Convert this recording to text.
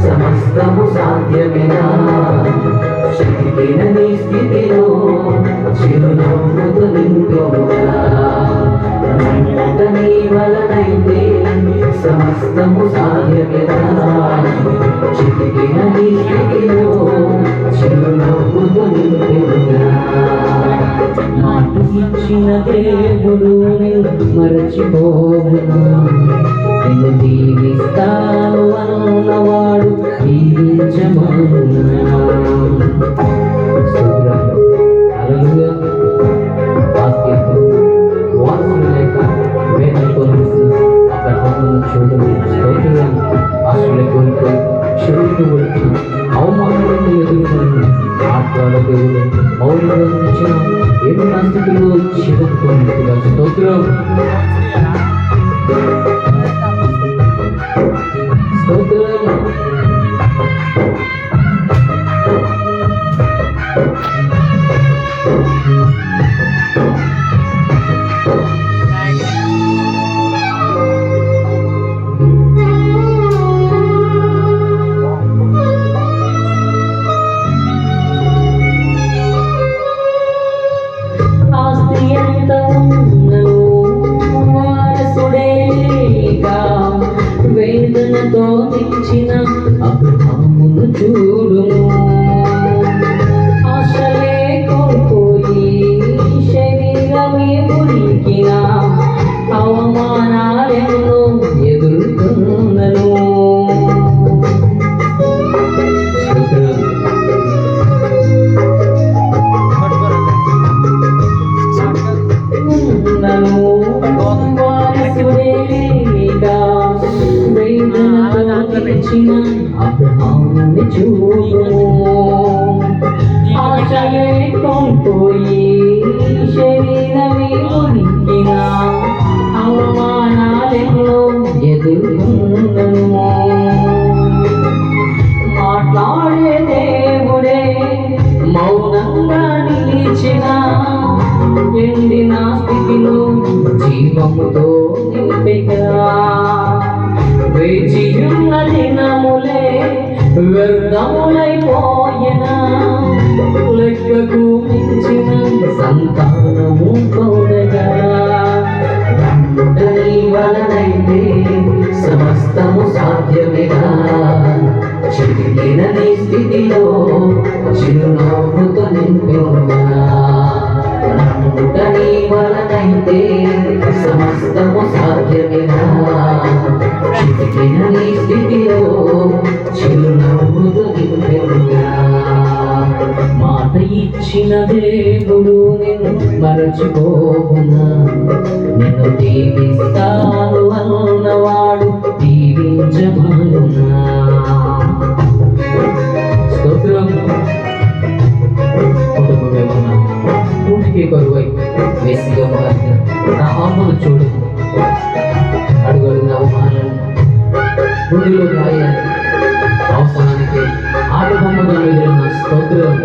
సమస్తము సాధ్యమేనా శక్తిన నీ స్థితిలో చిరునవ్వుతో నింపుగా నీ వలనైతే సమస్తము సాధ్యమేనా శక్తిన నీ స్థితిలో చిరునవ్వుతో నింపుగా మాట ఇచ్చిన దేవుడు మరచిపోవునా నిన్ను దీవిస్తాను అన్నవాడు దీవించమన్నా వారసులు లేక వేదన పొందిస్తూ అక్కడ హోమను చూడడం స్తోత్రం ఆశలు కోల్పోయి చెరువుకు వచ్చి అవమానాలను ఎదుర్కొని ఆత్మల దేవుడు మౌనంగా ఉంచిన ఏడు నా స్థితిలో చివరిపోయినట్టుగా స్తోత్రం వేదనతో తెచ్చిన అబ్రహామును చూడుము ఆశలే కోల్పోయి శరీరమే ఉరికిన అవమానాలెన్నో ఎదుర్కొన్నను అబ్రహాముని చూడుము ఆశలే కోల్పోయి శరీరమే ఉనికిన అవమానాలెన్నో ఎదుర్కొన్నను మాట్లాడే దేవుడే మౌనంగా నిలిచిన ఎండిన స్థితిలో జీవముతో నింపెగా వేచియున్న దినములే వ్యర్థములైపోయినా లెక్కకు మించిన సంతానము పొందగా నీ వలనైతే సమస్తము సాధ్యమేగా చితికిన నీ స్థితిలో చిరునవ్వుతో నింపుగా నీ వలనైతే సమస్తము సాధ్యమేగా చితికిన నీ స్థితిలో చిరునవ్వుతో నింపుగా మాట ఇచ్చిన దేవుడు నిన్ను మరచిపోవునా నిన్ను దీవిస్తాను అన్నవాడు దీవించమనునా స్తోత్రం కుటుంబమేమన్నా పూటికి కరువై వేసిగా మారిన నా అమ్మను చూడు అడుగడుగున అవమానాలను గుండెలో గాయాన్ని అవసరానికి ఆటబొమ్మగా ఎదురైన స్తోత్రం